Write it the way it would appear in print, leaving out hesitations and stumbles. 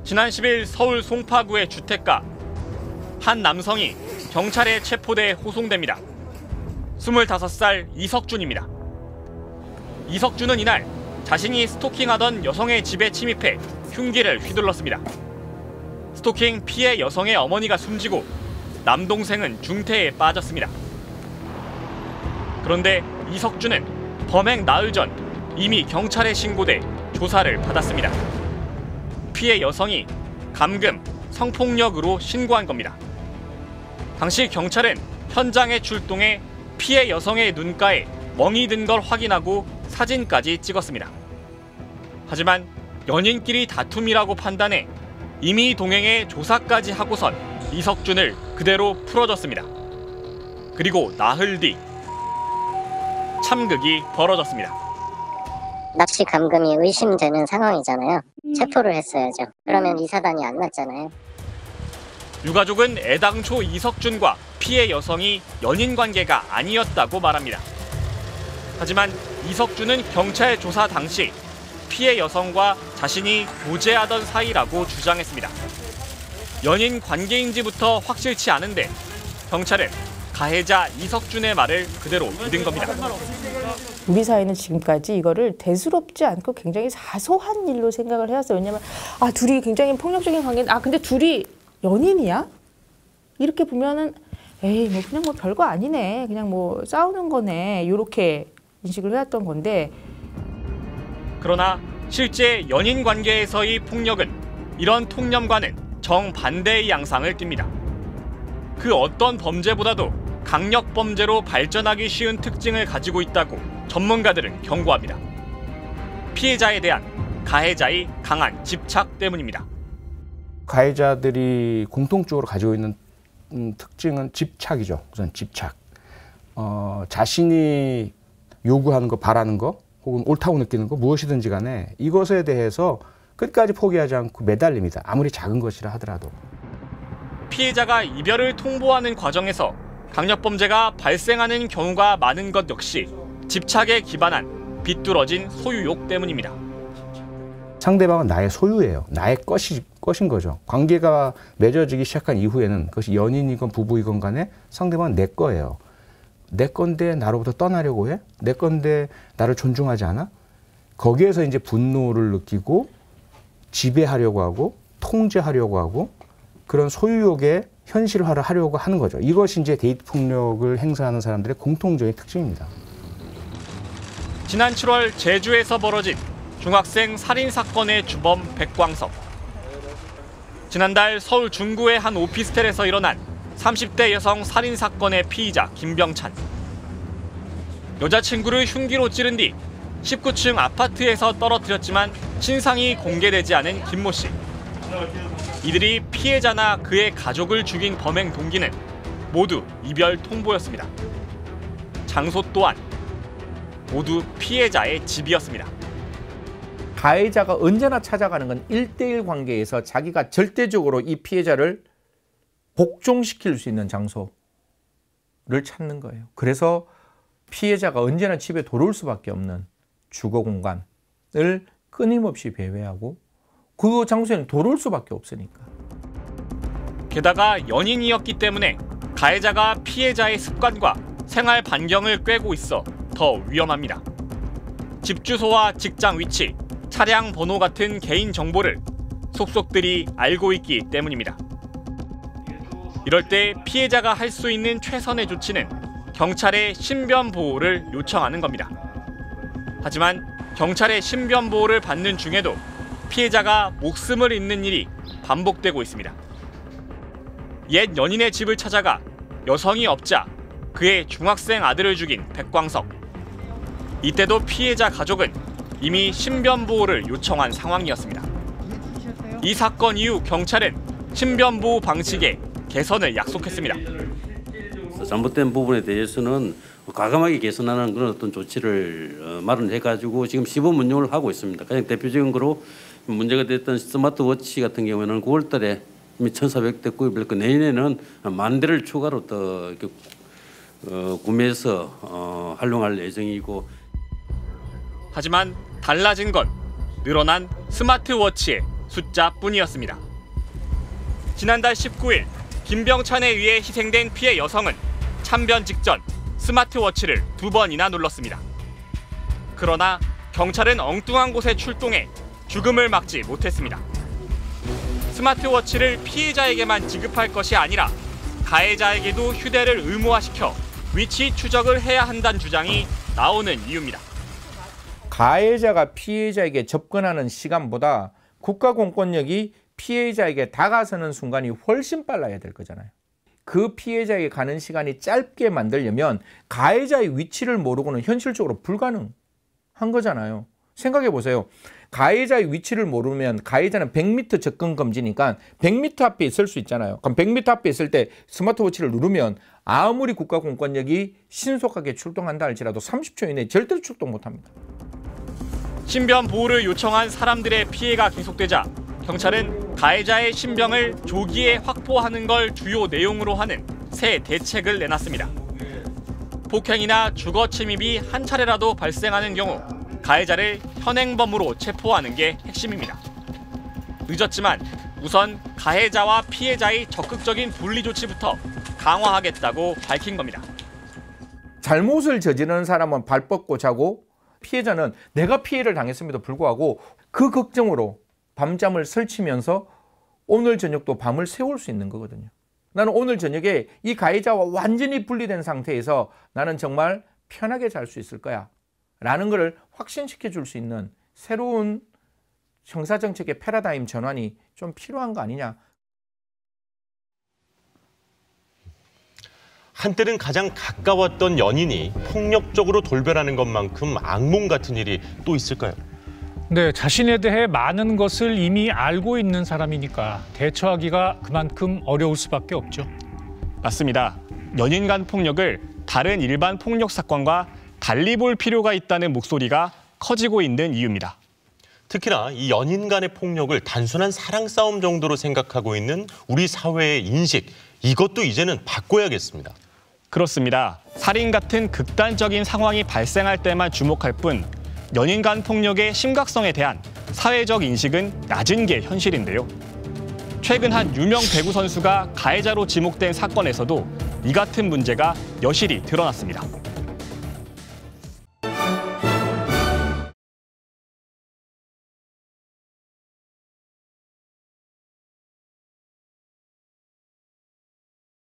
지난 10일 서울 송파구의 주택가. 한 남성이 경찰에 체포돼 호송됩니다. 25살 이석준입니다. 이석준은 이날 자신이 스토킹하던 여성의 집에 침입해 흉기를 휘둘렀습니다. 스토킹 피해 여성의 어머니가 숨지고 남동생은 중태에 빠졌습니다. 그런데 이석준은 범행 나흘 전 이미 경찰에 신고돼 조사를 받았습니다. 피해 여성이 감금, 성폭력으로 신고한 겁니다. 당시 경찰은 현장에 출동해 피해 여성의 눈가에 멍이 든 걸 확인하고 사진까지 찍었습니다. 하지만 연인끼리 다툼이라고 판단해 임의 동행에 조사까지 하고선 이석준을 그대로 풀어줬습니다. 그리고 나흘 뒤 참극이 벌어졌습니다. 납치 감금이 의심되는 상황이잖아요. 체포를 했어야죠. 그러면 이 사단이 안 났잖아요. 유가족은 애당초 이석준과 피해 여성이 연인 관계가 아니었다고 말합니다. 하지만 이석준은 경찰 조사 당시 피해 여성과 자신이 교제하던 사이라고 주장했습니다. 연인 관계인지부터 확실치 않은데 경찰은 가해자 이석준의 말을 그대로 믿은 겁니다. 우리 사회는 지금까지 이거를 대수롭지 않고 굉장히 사소한 일로 생각을 해왔어요. 왜냐면 둘이 굉장히 폭력적인 관계인데 근데 둘이 연인이야? 이렇게 보면은 에이 그냥 별거 아니네. 그냥 싸우는 거네. 이렇게 인식을 해왔던 건데. 그러나 실제 연인 관계에서의 폭력은 이런 통념과는 정반대의 양상을 띱니다. 그 어떤 범죄보다도 강력 범죄로 발전하기 쉬운 특징을 가지고 있다고 전문가들은 경고합니다. 피해자에 대한 가해자의 강한 집착 때문입니다. 가해자들이 공통적으로 가지고 있는 특징은 집착이죠. 우선 집착. 자신이 요구하는 거, 바라는 거, 혹은 옳다고 느끼는 거 무엇이든지 간에 이것에 대해서 끝까지 포기하지 않고 매달립니다. 아무리 작은 것이라 하더라도. 피해자가 이별을 통보하는 과정에서 강력범죄가 발생하는 경우가 많은 것 역시 집착에 기반한 비뚤어진 소유욕 때문입니다. 상대방은 나의 소유예요. 나의 것인 거죠. 관계가 맺어지기 시작한 이후에는 그것이 연인이건 부부이건 간에 상대방은 내 거예요. 내 건데 나로부터 떠나려고 해? 내 건데 나를 존중하지 않아? 거기에서 이제 분노를 느끼고 지배하려고 하고 통제하려고 하고 그런 소유욕의 현실화를 하려고 하는 거죠. 이것이 이제 데이트 폭력을 행사하는 사람들의 공통적인 특징입니다. 지난 7월 제주에서 벌어진 중학생 살인 사건의 주범 백광석. 지난달 서울 중구의 한 오피스텔에서 일어난 30대 여성 살인 사건의 피의자 김병찬. 여자친구를 흉기로 찌른 뒤 19층 아파트에서 떨어뜨렸지만 신상이 공개되지 않은 김모 씨. 이들이 피해자나 그의 가족을 죽인 범행 동기는 모두 이별 통보였습니다. 장소 또한 모두 피해자의 집이었습니다. 가해자가 언제나 찾아가는 건 1대1 관계에서 자기가 절대적으로 이 피해자를 복종시킬 수 있는 장소를 찾는 거예요. 그래서 피해자가 언제나 집에 돌아올 수밖에 없는 주거 공간을 끊임없이 배회하고 그 장소에는 돌아올 수밖에 없으니까. 게다가 연인이었기 때문에 가해자가 피해자의 습관과 생활 반경을 꿰고 있어 더 위험합니다. 집 주소와 직장 위치, 차량 번호 같은 개인 정보를 속속들이 알고 있기 때문입니다. 이럴 때 피해자가 할 수 있는 최선의 조치는 경찰의 신변 보호를 요청하는 겁니다. 하지만 경찰의 신변 보호를 받는 중에도 피해자가 목숨을 잃는 일이 반복되고 있습니다. 옛 연인의 집을 찾아가 여성이 없자 그의 중학생 아들을 죽인 백광석. 이때도 피해자 가족은 이미 신변 보호를 요청한 상황이었습니다. 이 사건 이후 경찰은 신변 보호 방식에 개선을 약속했습니다. 잘못된 부분에 대해서는 과감하게 개선하는 그런 어떤 조치를 마련해가지고 지금 시범 운영을 하고 있습니다. 가장 대표적인 거로 문제가 됐던 스마트워치 같은 경우에는 9월달에 이미 1,400대 구입했고 내년에는 10,000대를 추가로 더 이렇게 구매해서 활용할 예정이고. 하지만 달라진 건 늘어난 스마트워치의 숫자뿐이었습니다. 지난달 19일 김병찬에 의해 희생된 피해 여성은 참변 직전 스마트워치를 2번이나 눌렀습니다. 그러나 경찰은 엉뚱한 곳에 출동해 죽음을 막지 못했습니다. 스마트워치를 피해자에게만 지급할 것이 아니라 가해자에게도 휴대를 의무화시켜 위치 추적을 해야 한다는 주장이 나오는 이유입니다. 가해자가 피해자에게 접근하는 시간보다 국가 공권력이 피해자에게 다가서는 순간이 훨씬 빨라야 될 거잖아요. 그 피해자에게 가는 시간이 짧게 만들려면 가해자의 위치를 모르고는 현실적으로 불가능한 거잖아요. 생각해 보세요. 가해자의 위치를 모르면 가해자는 100m 접근 금지니까 100m 앞에 있을 수 있잖아요. 그럼 100m 앞에 있을 때 스마트워치를 누르면 아무리 국가 공권력이 신속하게 출동한다 할지라도 30초 이내에 절대로 출동 못합니다. 신변 보호를 요청한 사람들의 피해가 계속되자 경찰은 가해자의 신병을 조기에 확보하는 걸 주요 내용으로 하는 새 대책을 내놨습니다. 폭행이나 주거 침입이 한 차례라도 발생하는 경우 가해자를 현행범으로 체포하는 게 핵심입니다. 늦었지만 우선 가해자와 피해자의 적극적인 분리 조치부터 강화하겠다고 밝힌 겁니다. 잘못을 저지르는 사람은 발 뻗고 자고 피해자는 내가 피해를 당했음에도 불구하고 그 걱정으로 밤잠을 설치면서 오늘 저녁도 밤을 새울 수 있는 거거든요. 나는 오늘 저녁에 이 가해자와 완전히 분리된 상태에서 나는 정말 편하게 잘 수 있을 거야 라는 것을 확신시켜 줄 수 있는 새로운 형사정책의 패러다임 전환이 좀 필요한 거 아니냐. 한때는 가장 가까웠던 연인이 폭력적으로 돌변하는 것만큼 악몽 같은 일이 또 있을까요? 네, 자신에 대해 많은 것을 이미 알고 있는 사람이니까 대처하기가 그만큼 어려울 수밖에 없죠. 맞습니다. 연인 간 폭력을 다른 일반 폭력 사건과 달리 볼 필요가 있다는 목소리가 커지고 있는 이유입니다. 특히나 이 연인 간의 폭력을 단순한 사랑 싸움 정도로 생각하고 있는 우리 사회의 인식, 이것도 이제는 바꿔야겠습니다. 그렇습니다. 살인 같은 극단적인 상황이 발생할 때만 주목할 뿐 연인 간 폭력의 심각성에 대한 사회적 인식은 낮은 게 현실인데요. 최근 한 유명 배구 선수가 가해자로 지목된 사건에서도 이 같은 문제가 여실히 드러났습니다.